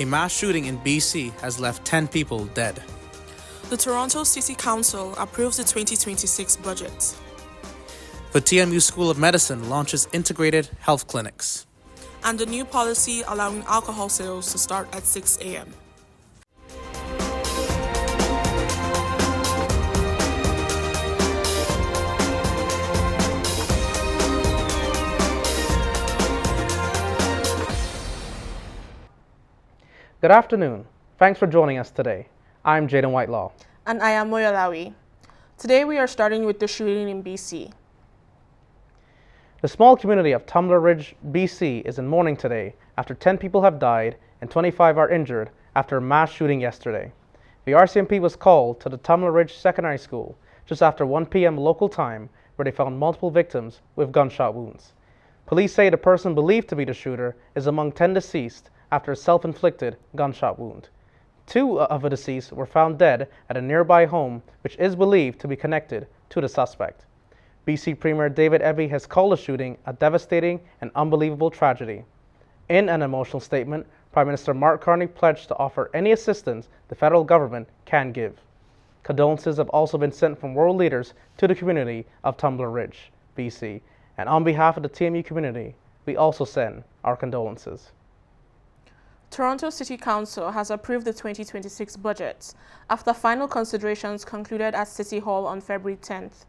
A mass shooting in BC has left 10 people dead. The Toronto City Council approves the 2026 budget. The TMU School of Medicine launches integrated health clinics. And the new policy allowing alcohol sales to start at 6 a.m. Good afternoon. Thanks for joining us today. I'm Jaden Whitelaw. And I am Moyo Lawuyi. Today we are starting with the shooting in BC. The small community of Tumbler Ridge, BC is in mourning today after 10 people have died and 25 are injured after a mass shooting yesterday. The RCMP was called to the Tumbler Ridge Secondary School just after 1 p.m. local time, where they found multiple victims with gunshot wounds. Police say the person believed to be the shooter is among 10 deceased after a self-inflicted gunshot wound. 2 of the deceased were found dead at a nearby home, which is believed to be connected to the suspect. BC Premier David Eby has called the shooting a devastating and unbelievable tragedy. In an emotional statement, Prime Minister Mark Carney pledged to offer any assistance the federal government can give. Condolences have also been sent from world leaders to the community of Tumbler Ridge, BC, and on behalf of the TMU community, we also send our condolences. Toronto City Council has approved the 2026 budget after final considerations concluded at City Hall on February 10th.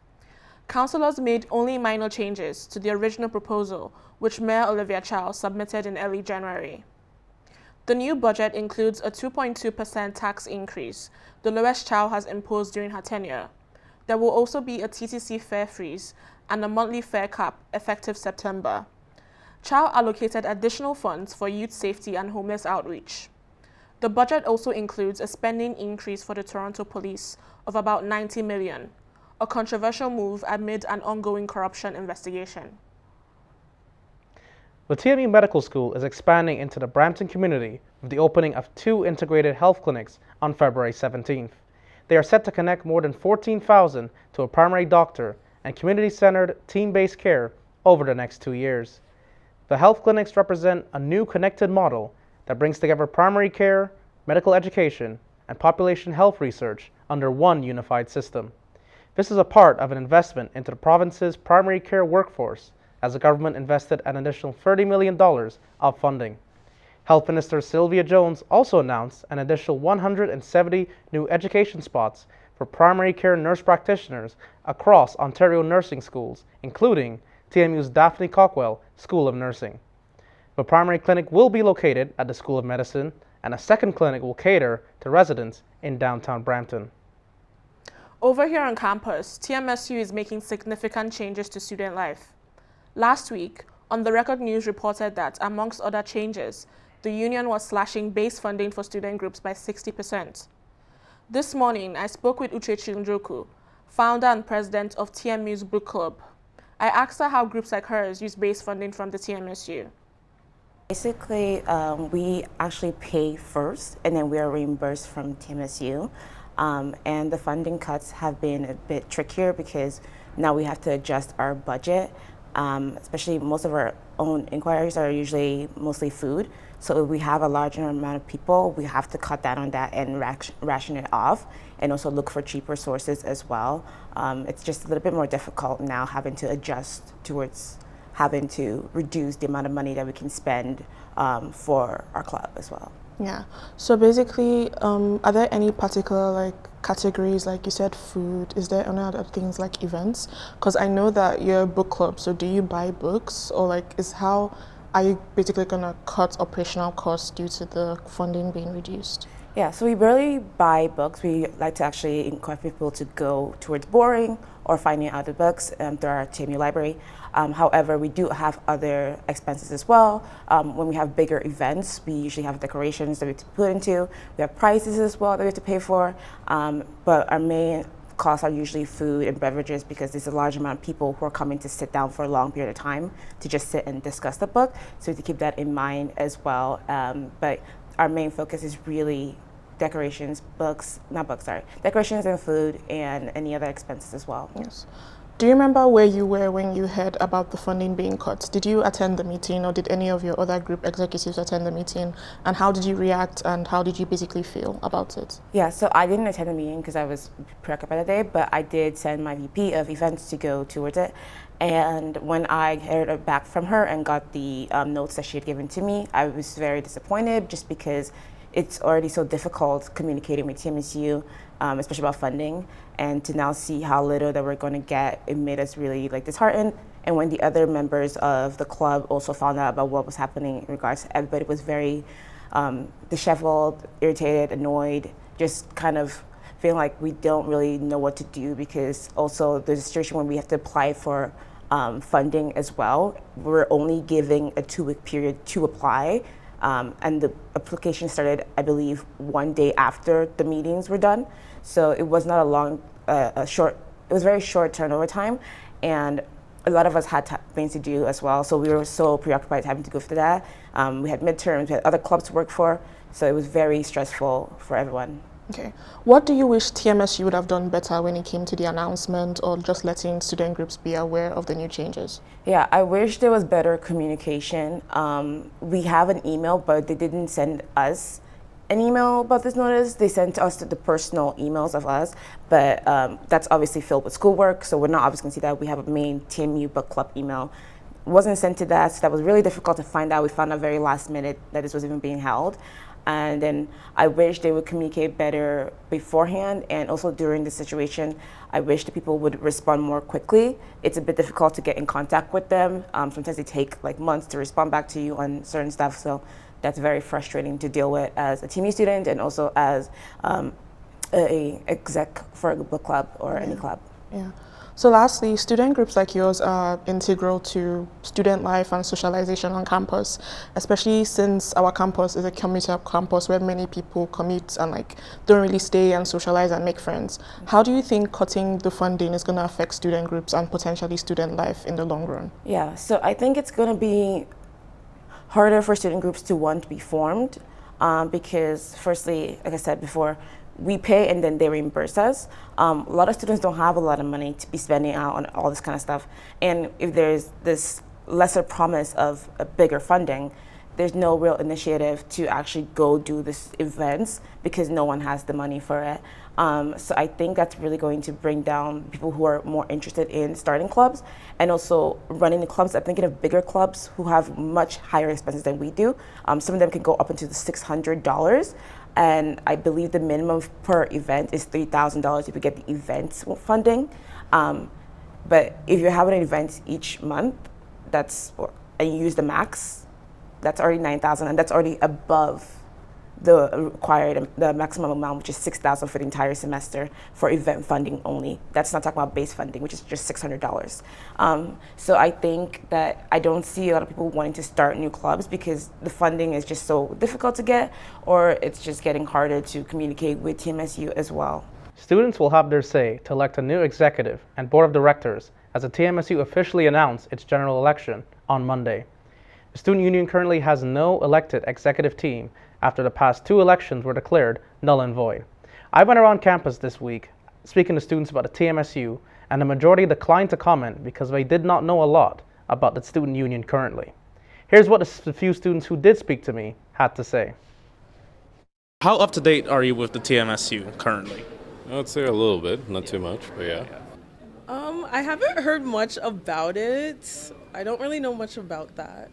Councillors made only minor changes to the original proposal, which Mayor Olivia Chow submitted in early January. The new budget includes a 2.2% tax increase, the lowest Chow has imposed during her tenure. There will also be a TTC fare freeze and a monthly fare cap effective September. Chow allocated additional funds for youth safety and homeless outreach. The budget also includes a spending increase for the Toronto Police of about $90 million, a controversial move amid an ongoing corruption investigation. The TMU Medical School is expanding into the Brampton community with the opening of 2 integrated health clinics on February 17th. They are set to connect more than 14,000 to a primary doctor and community-centered, team-based care over the next 2 years. The health clinics represent a new connected model that brings together primary care, medical education, and population health research under one unified system. This is a part of an investment into the province's primary care workforce, as the government invested an additional $30 million of funding. Health Minister Sylvia Jones also announced an additional 170 new education spots for primary care nurse practitioners across Ontario nursing schools, including TMU's Daphne Cockwell School of Nursing. The primary clinic will be located at the School of Medicine, and a second clinic will cater to residents in downtown Brampton. Over here on campus, TMSU is making significant changes to student life. Last week, On the Record News reported that, amongst other changes, the union was slashing base funding for student groups by 60%. This morning, I spoke with Uchechi Njoku, founder and president of TMU's Book Club. I asked her how groups like hers use base funding from the TMSU. Basically, we actually pay first, and then we are reimbursed from TMSU. And the funding cuts have been a bit trickier because now we have to adjust our budget. Especially most of our own inquiries are usually mostly food. So if we have a larger amount of people, we have to cut down on that and ration it off, and also look for cheaper sources as well. It's just a little bit more difficult now, having to adjust towards having to reduce the amount of money that we can spend for our club as well. Yeah. So basically, are there any particular categories, like you said, food? Is there any other things like events? Because I know that you're a book club. So do you buy books, or are you basically gonna cut operational costs due to the funding being reduced? Yeah. So we barely buy books. We like to actually encourage people to go towards borrowing or finding other books through our TMU library. However, we do have other expenses as well. When we have bigger events, we usually have decorations that we have to put into. We have prizes as well that we have to pay for. But our main costs are usually food and beverages, because there's a large amount of people who are coming to sit down for a long period of time to just sit and discuss the book. So we have to keep that in mind as well. But our main focus is really decorations and food, and any other expenses as well. Yes. Do you remember where you were when you heard about the funding being cut? Did you attend the meeting, or did any of your other group executives attend the meeting? And how did you react, and how did you basically feel about it? Yeah, so I didn't attend the meeting because I was preoccupied that day, but I did send my VP of events to go towards it. And when I heard back from her and got the notes that she had given to me, I was very disappointed just because it's already so difficult communicating with TMSU, especially about funding, and to now see how little that we're going to get, it made us really disheartened. And when the other members of the club also found out about what was happening in regards to, everybody was very disheveled, irritated, annoyed, just kind of feeling like we don't really know what to do, because also there's a situation where we have to apply for funding as well. We're only giving a 2-week period to apply. And the application started, I believe, one day after the meetings were done. So it was not it was very short turnover time. And a lot of us had things to do as well. So we were so preoccupied having to go through that. We had midterms, we had other clubs to work for. So it was very stressful for everyone. Okay. What do you wish TMSU would have done better when it came to the announcement, or just letting student groups be aware of the new changes? Yeah, I wish there was better communication. We have an email, but they didn't send us an email about this notice. They sent us the personal emails of us, but that's obviously filled with schoolwork, so we're not obviously going to see that. We have a main TMU book club email. It wasn't sent to that, so that was really difficult to find out. We found out very last minute that this was even being held. And then I wish they would communicate better beforehand, and also during the situation, I wish the people would respond more quickly. It's a bit difficult to get in contact with them. Sometimes they take months to respond back to you on certain stuff, so that's very frustrating to deal with as a TME student and also as a exec for a book club or any club. Yeah. So lastly, student groups like yours are integral to student life and socialization on campus, especially since our campus is a commuter campus where many people commute and don't really stay and socialize and make friends. How do you think cutting the funding is going to affect student groups and potentially student life in the long run? Yeah, so I think it's going to be harder for student groups to want to be formed because firstly, like I said before, we pay and then they reimburse us. A lot of students don't have a lot of money to be spending out on all this kind of stuff. And if there's this lesser promise of a bigger funding, there's no real initiative to actually go do this events because no one has the money for it. So I think that's really going to bring down people who are more interested in starting clubs and also running the clubs. I'm thinking of bigger clubs who have much higher expenses than we do. Some of them can go up into the $600. And I believe the minimum per event is $3,000 if you get the events funding. But if you're having an event each month, and you use the max, that's already $9,000, and that's already above the maximum amount, which is $6,000 for the entire semester for event funding only. That's not talking about base funding, which is just $600. So I think that I don't see a lot of people wanting to start new clubs because the funding is just so difficult to get, or it's just getting harder to communicate with TMSU as well. Students will have their say to elect a new executive and board of directors as the TMSU officially announced its general election on Monday. The student union currently has no elected executive team after the past 2 elections were declared null and void. I went around campus this week speaking to students about the TMSU, and the majority declined to comment because they did not know a lot about the student union currently. Here's what the few students who did speak to me had to say. How up to date are you with the TMSU currently? I'd say a little bit, not too much, but yeah. I haven't heard much about it. I don't really know much about that.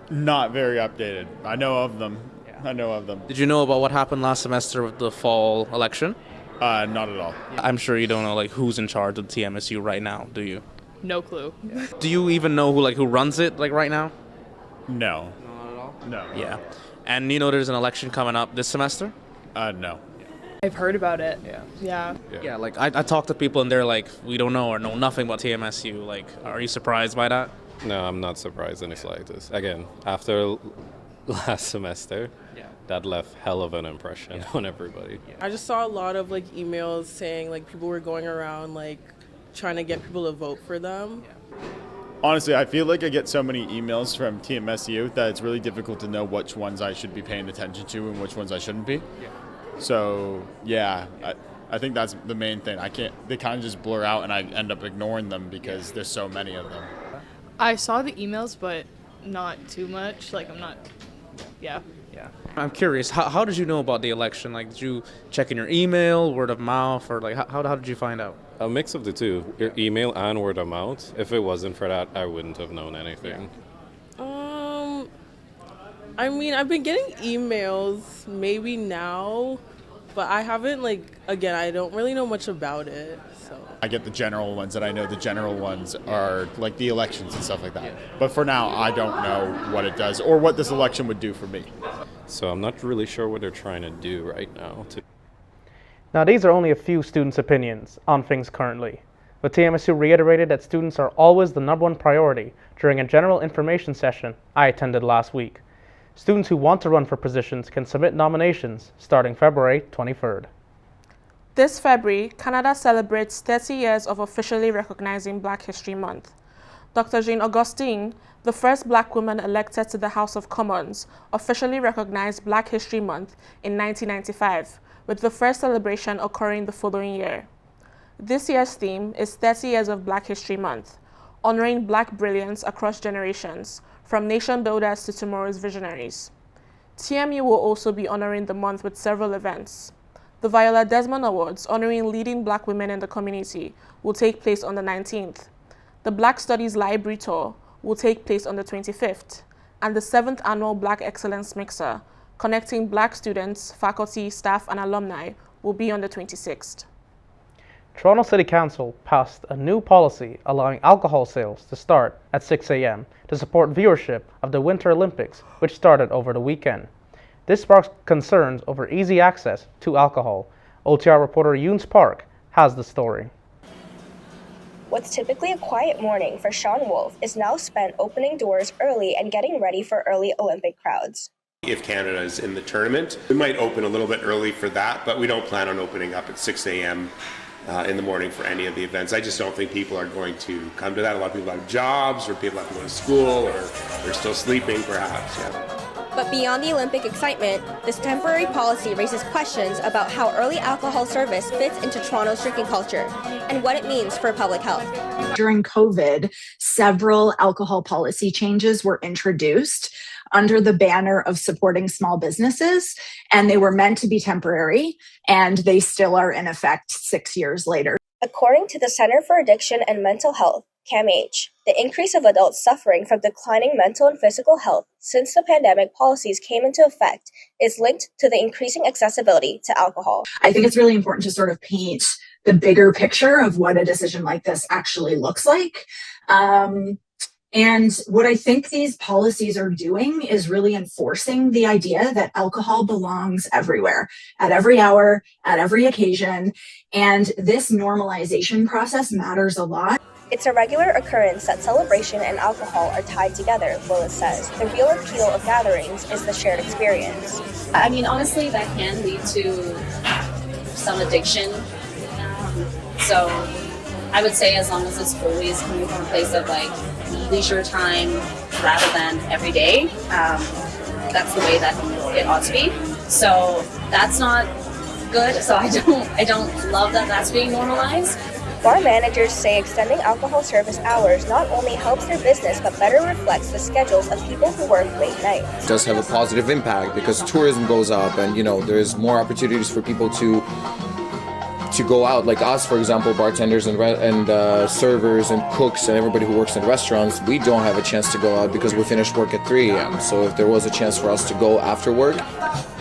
Not very updated. I know of them. I know of them. Did you know about what happened last semester with the fall election? Not at all. I'm sure you don't know who's in charge of the TMSU right now, do you? No clue. Do you even know who runs it right now? No. Not at all? No. Yeah. And there's an election coming up this semester? No. I've heard about it. Yeah. Yeah, I talk to people and they're like, we don't know or know nothing about TMSU. Are you surprised by that? No, I'm not surprised in the slightest. Again, after last semester, that left hell of an impression on everybody. I just saw a lot of emails saying people were going around trying to get people to vote for them. Honestly, I feel like I get so many emails from TMSU that it's really difficult to know which ones I should be paying attention to and which ones I shouldn't be. So, yeah, I think that's the main thing. They kind of just blur out and I end up ignoring them because there's so many of them. I saw the emails, but not too much. Like, yeah. I'm curious, how did you know about the election? Like, did you check in your email, word of mouth, or like how did you find out? A mix of the two, your email and word of mouth. If it wasn't for that, I wouldn't have known anything. I mean, I've been getting emails maybe now, but I haven't, again, I don't really know much about it, so. I get the general ones, and I know the general ones are like the elections and stuff like that. But for now, I don't know what it does or what this election would do for me. So I'm not really sure what they're trying to do right now. Now, these are only a few students' opinions on things currently, but TMSU reiterated that students are always the #1 priority during a general information session I attended last week. Students who want to run for positions can submit nominations starting February 23rd. This February, Canada celebrates 30 years of officially recognizing Black History Month. Dr. Jane Augustine, the first Black woman elected to the House of Commons, officially recognized Black History Month in 1995, with the first celebration occurring the following year. This year's theme is 30 Years of Black History Month, honoring Black brilliance across generations, from nation builders to tomorrow's visionaries. TMU will also be honoring the month with several events. The Viola Desmond Awards, honoring leading Black women in the community, will take place on the 19th. The Black Studies Library Tour will take place on the 25th, and the 7th Annual Black Excellence Mixer, connecting Black students, faculty, staff, and alumni, will be on the 26th. Toronto City Council passed a new policy allowing alcohol sales to start at 6 a.m. to support viewership of the Winter Olympics, which started over the weekend. This sparks concerns over easy access to alcohol. OTR reporter Yoons Park has the story. What's typically a quiet morning for Sean Wolf is now spent opening doors early and getting ready for early Olympic crowds. If Canada is in the tournament, we might open a little bit early for that, but we don't plan on opening up at 6 a.m. In the morning for any of the events. I just don't think people are going to come to that. A lot of people have jobs, or people have to go to school, or they're still sleeping perhaps. Yeah. But beyond the Olympic excitement, this temporary policy raises questions about how early alcohol service fits into Toronto's drinking culture and what it means for public health. During COVID, several alcohol policy changes were introduced under the banner of supporting small businesses, and they were meant to be temporary, and they still are in effect 6 years later. According to the Center for Addiction and Mental Health, CAMH, the increase of adults suffering from declining mental and physical health since the pandemic policies came into effect is linked to the increasing accessibility to alcohol. I think it's really important to sort of paint the bigger picture of what a decision like this actually looks like. And what I think these policies are doing is really enforcing the idea that alcohol belongs everywhere, at every hour, at every occasion. And this normalization process matters a lot. It's a regular occurrence that celebration and alcohol are tied together, Willis says. The real appeal of gatherings is the shared experience. I mean, honestly, that can lead to some addiction. So I would say as long as it's always coming from a place of leisure time rather than every day, that's the way that it ought to be. So that's not good. So I don't love that that's being normalized. Bar managers say extending alcohol service hours not only helps their business but better reflects the schedules of people who work late nights. It does have a positive impact because tourism goes up, and there's more opportunities for people to go out, like us, for example, bartenders and servers and cooks and everybody who works in restaurants. We don't have a chance to go out because we finish work at 3 a.m. So if there was a chance for us to go after work.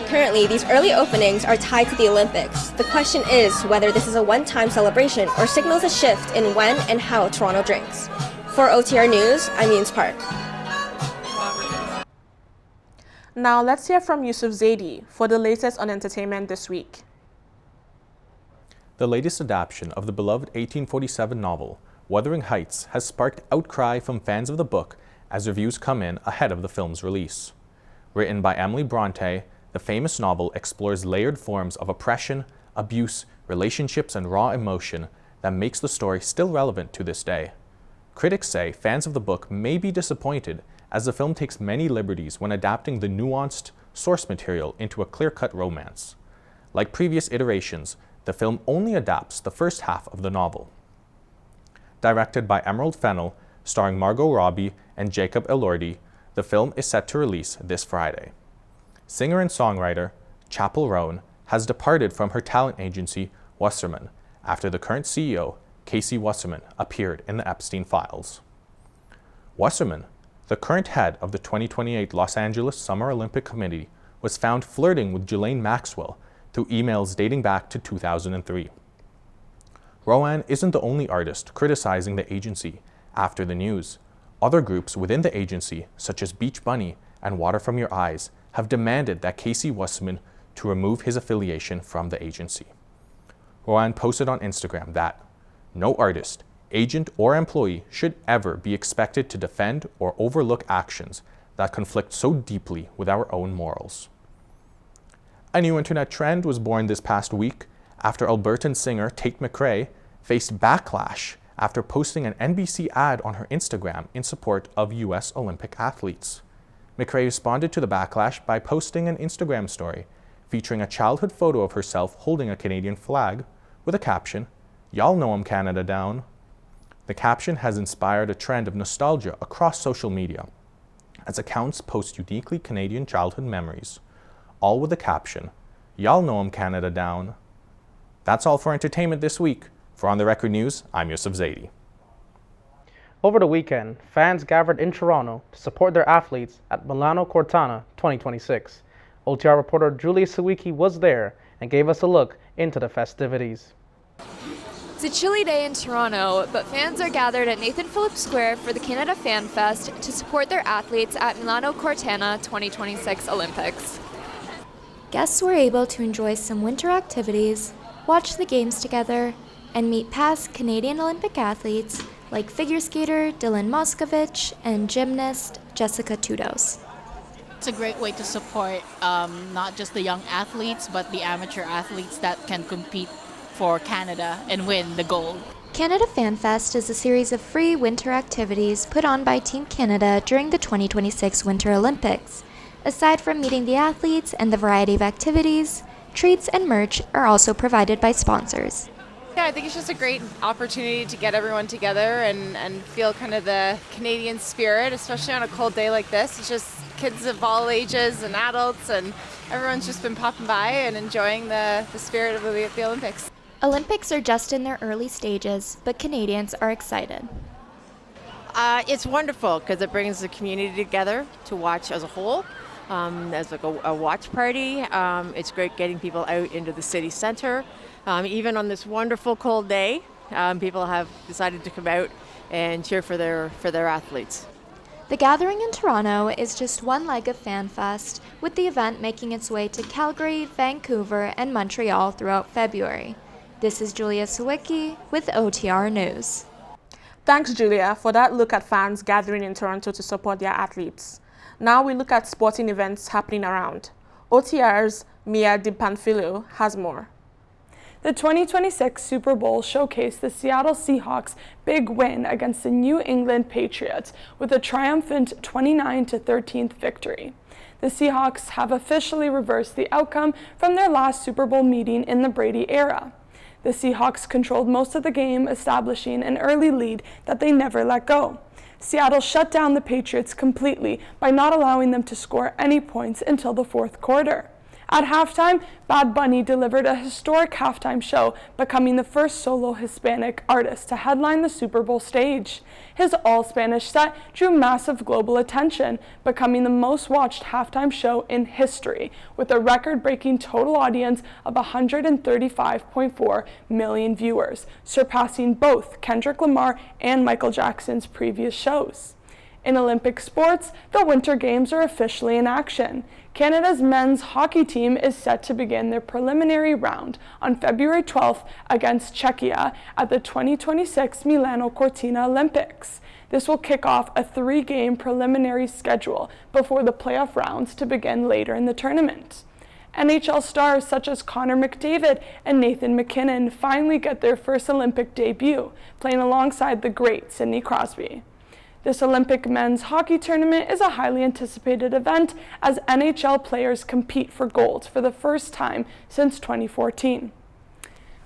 Currently, these early openings are tied to the Olympics. The question is whether this is a one-time celebration or signals a shift in when and how Toronto drinks. For OTR News, I'm Yoons Park. Now let's hear from Yusuf Zaidi for the latest on entertainment this week. The latest adaptation of the beloved 1847 novel, Wuthering Heights, has sparked outcry from fans of the book as reviews come in ahead of the film's release. Written by Emily Bronte, the famous novel explores layered forms of oppression, abuse, relationships, and raw emotion that makes the story still relevant to this day. Critics say fans of the book may be disappointed as the film takes many liberties when adapting the nuanced source material into a clear-cut romance. Like previous iterations, the film only adapts the first half of the novel. Directed by Emerald Fennell, starring Margot Robbie and Jacob Elordi, the film is set to release this Friday. Singer and songwriter Chapel Roan has departed from her talent agency, Wasserman, after the current CEO, Casey Wasserman, appeared in the Epstein files. Wasserman, the current head of the 2028 Los Angeles Summer Olympic Committee, was found flirting with Ghislaine Maxwell through emails dating back to 2003. Rowan isn't the only artist criticizing the agency after the news. Other groups within the agency, such as Beach Bunny and Water From Your Eyes, have demanded that Casey Wasserman to remove his affiliation from the agency. Rowan posted on Instagram that no artist, agent, or employee should ever be expected to defend or overlook actions that conflict so deeply with our own morals. A new internet trend was born this past week after Albertan singer Tate McRae faced backlash after posting an NBC ad on her Instagram in support of U.S. Olympic athletes. McRae responded to the backlash by posting an Instagram story featuring a childhood photo of herself holding a Canadian flag with a caption, "Y'all know I'm Canada down." The caption has inspired a trend of nostalgia across social media, as accounts post uniquely Canadian childhood memories, all with the caption, "Y'all know I'm Canada down." That's all for entertainment this week. For On the Record News, I'm Yusuf Zaidi. Over the weekend, fans gathered in Toronto to support their athletes at Milano Cortina 2026. OTR reporter Julia Sawicki was there and gave us a look into the festivities. It's a chilly day in Toronto, but fans are gathered at Nathan Phillips Square for the Canada Fan Fest to support their athletes at Milano Cortina 2026 Olympics. Guests were able to enjoy some winter activities, watch the games together, and meet past Canadian Olympic athletes like figure skater Dylan Moscovich and gymnast Jessica Tudos. It's a great way to support not just the young athletes, but the amateur athletes that can compete for Canada and win the gold. Canada Fan Fest is a series of free winter activities put on by Team Canada during the 2026 Winter Olympics. Aside from meeting the athletes and the variety of activities, treats and merch are also provided by sponsors. Yeah, I think it's just a great opportunity to get everyone together and feel kind of the Canadian spirit, especially on a cold day like this. It's just kids of all ages and adults, and everyone's just been popping by and enjoying the spirit of the Olympics. Olympics are just in their early stages, but Canadians are excited. It's wonderful because it brings the community together to watch as a whole. As like a watch party. It's great getting people out into the city center. Even on this wonderful cold day, people have decided to come out and cheer for their athletes. The gathering in Toronto is just one leg of FanFest, with the event making its way to Calgary, Vancouver, and Montreal throughout February. This is Julia Sawicki with OTR News. Thanks, Julia, for that look at fans gathering in Toronto to support their athletes. Now we look at sporting events happening around. OTR's Mia Di Panfilo has more. The 2026 Super Bowl showcased the Seattle Seahawks' big win against the New England Patriots with a triumphant 29-13 victory. The Seahawks have officially reversed the outcome from their last Super Bowl meeting in the Brady era. The Seahawks controlled most of the game, establishing an early lead that they never let go. Seattle shut down the Patriots completely by not allowing them to score any points until the fourth quarter. At halftime, Bad Bunny delivered a historic halftime show, becoming the first solo Hispanic artist to headline the Super Bowl stage. His all-Spanish set drew massive global attention, becoming the most watched halftime show in history, with a record-breaking total audience of 135.4 million viewers, surpassing both Kendrick Lamar and Michael Jackson's previous shows. In Olympic sports, the Winter Games are officially in action. Canada's men's hockey team is set to begin their preliminary round on February 12th against Czechia at the 2026 Milano Cortina Olympics. This will kick off a 3-game preliminary schedule before the playoff rounds to begin later in the tournament. NHL stars such as Connor McDavid and Nathan MacKinnon finally get their first Olympic debut, playing alongside the great Sidney Crosby. This Olympic men's hockey tournament is a highly anticipated event as NHL players compete for gold for the first time since 2014.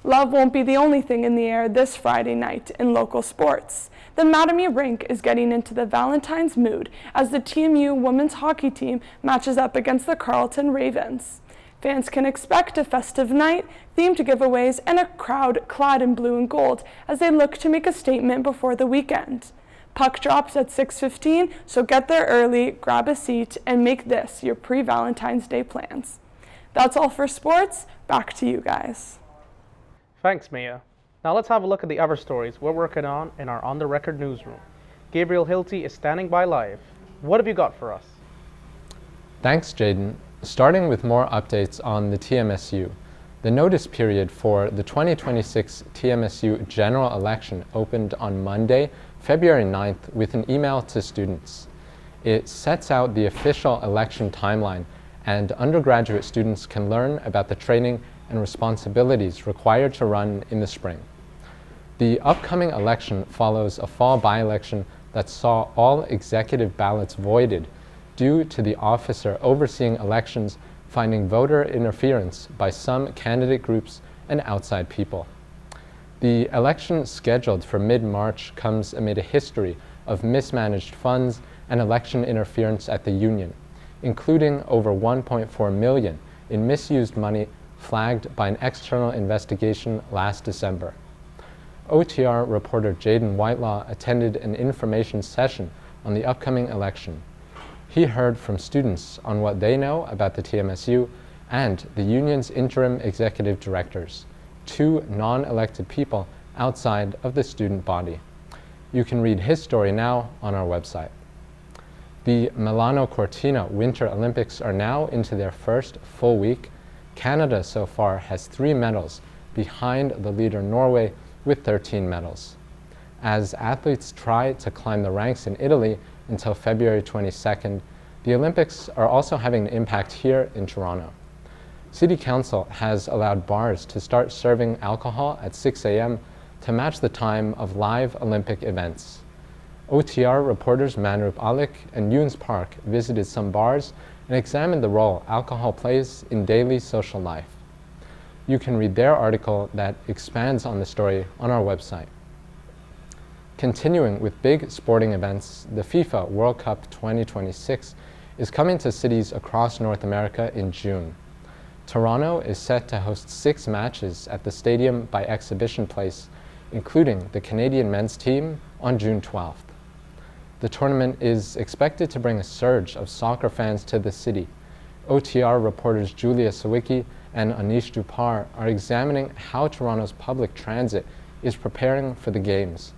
Love won't be the only thing in the air this Friday night in local sports. The Mattamy Rink is getting into the Valentine's mood as the TMU women's hockey team matches up against the Carleton Ravens. Fans can expect a festive night, themed giveaways, and a crowd clad in blue and gold as they look to make a statement before the weekend. Puck drops at 6:15, so get there early, grab a seat, and make this your pre-Valentine's Day plans. That's all for sports. Back to you guys. Thanks, Mia. Now let's have a look at the other stories we're working on in our On the Record newsroom. Gabriel Hilty is standing by live. What have you got for us? Thanks, Jaden. Starting with more updates on the TMSU. The notice period for the 2026 TMSU general election opened on Monday, February 9th, with an email to students. It sets out the official election timeline, and undergraduate students can learn about the training and responsibilities required to run in the spring. The upcoming election follows a fall by-election that saw all executive ballots voided due to the officer overseeing elections finding voter interference by some candidate groups and outside people. The election scheduled for mid-March comes amid a history of mismanaged funds and election interference at the union, including over $1.4 million in misused money flagged by an external investigation last December. OTR reporter Jaden Whitelaw attended an information session on the upcoming election. He heard from students on what they know about the TMSU and the union's interim executive directors, two non-elected people outside of the student body. You can read his story now on our website. The Milano Cortina Winter Olympics are now into their first full week. Canada so far has 3 medals behind the leader Norway with 13 medals. As athletes try to climb the ranks in Italy until February 22nd, the Olympics are also having an impact here in Toronto. City Council has allowed bars to start serving alcohol at 6 a.m. to match the time of live Olympic events. OTR reporters Manrup Alik and Yoons Park visited some bars and examined the role alcohol plays in daily social life. You can read their article that expands on the story on our website. Continuing with big sporting events, the FIFA World Cup 2026 is coming to cities across North America in June. Toronto is set to host 6 matches at the Stadium by Exhibition Place, including the Canadian men's team on June 12th. The tournament is expected to bring a surge of soccer fans to the city. OTR reporters Julia Sawicki and Anish Dupar are examining how Toronto's public transit is preparing for the games.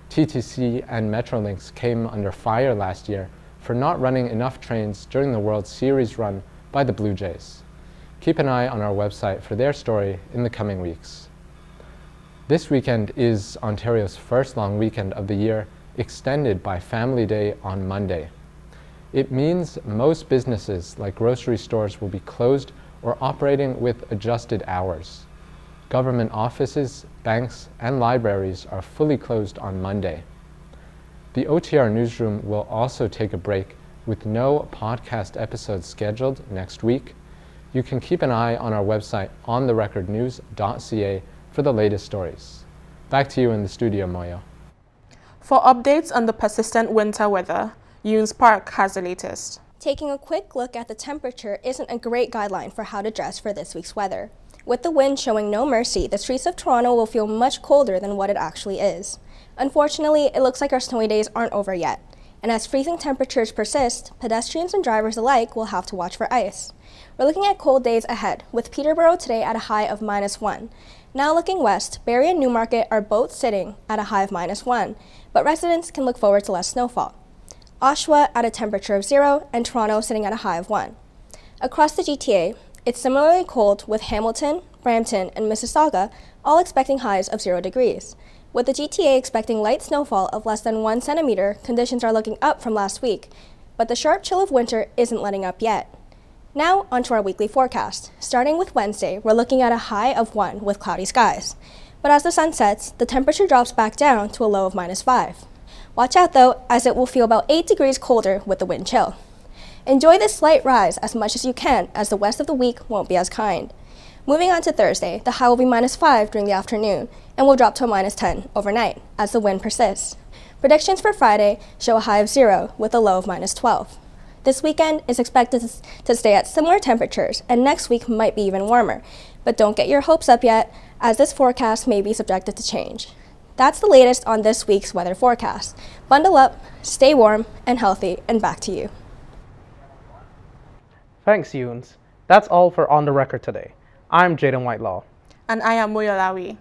TTC and Metrolinx came under fire last year for not running enough trains during the World Series run by the Blue Jays. Keep an eye on our website for their story in the coming weeks. This weekend is Ontario's first long weekend of the year, extended by Family Day on Monday. It means most businesses like grocery stores will be closed or operating with adjusted hours. Government offices, banks, and libraries are fully closed on Monday. The OTR newsroom will also take a break with no podcast episodes scheduled next week. You can keep an eye on our website ontherecordnews.ca for the latest stories. Back to you in the studio, Moyo. For updates on the persistent winter weather, Yoons Park has the latest. Taking a quick look at the temperature isn't a great guideline for how to dress for this week's weather. With the wind showing no mercy, the streets of Toronto will feel much colder than what it actually is. Unfortunately, it looks like our snowy days aren't over yet. And as freezing temperatures persist, pedestrians and drivers alike will have to watch for ice. We're looking at cold days ahead, with Peterborough today at a high of -1. Now looking west, Barrie and Newmarket are both sitting at a high of -1, but residents can look forward to less snowfall. Oshawa at a temperature of 0, and Toronto sitting at a high of 1. Across the GTA, it's similarly cold, with Hamilton, Brampton, and Mississauga all expecting highs of 0 degrees. With the GTA expecting light snowfall of less than 1 centimeter, conditions are looking up from last week, but the sharp chill of winter isn't letting up yet. Now, onto our weekly forecast. Starting with Wednesday, we're looking at a high of 1 with cloudy skies. But as the sun sets, the temperature drops back down to a low of -5. Watch out though, as it will feel about 8 degrees colder with the wind chill. Enjoy this slight rise as much as you can, as the rest of the week won't be as kind. Moving on to Thursday, the high will be -5 during the afternoon and will drop to a -10 overnight as the wind persists. Predictions for Friday show a high of 0 with a low of -12. This weekend is expected to stay at similar temperatures, and next week might be even warmer. But don't get your hopes up yet, as this forecast may be subjected to change. That's the latest on this week's weather forecast. Bundle up, stay warm and healthy, and back to you. Thanks, Yoons. That's all for On the Record today. I'm Jaden Whitelaw. And I am Moyo Lawuyi.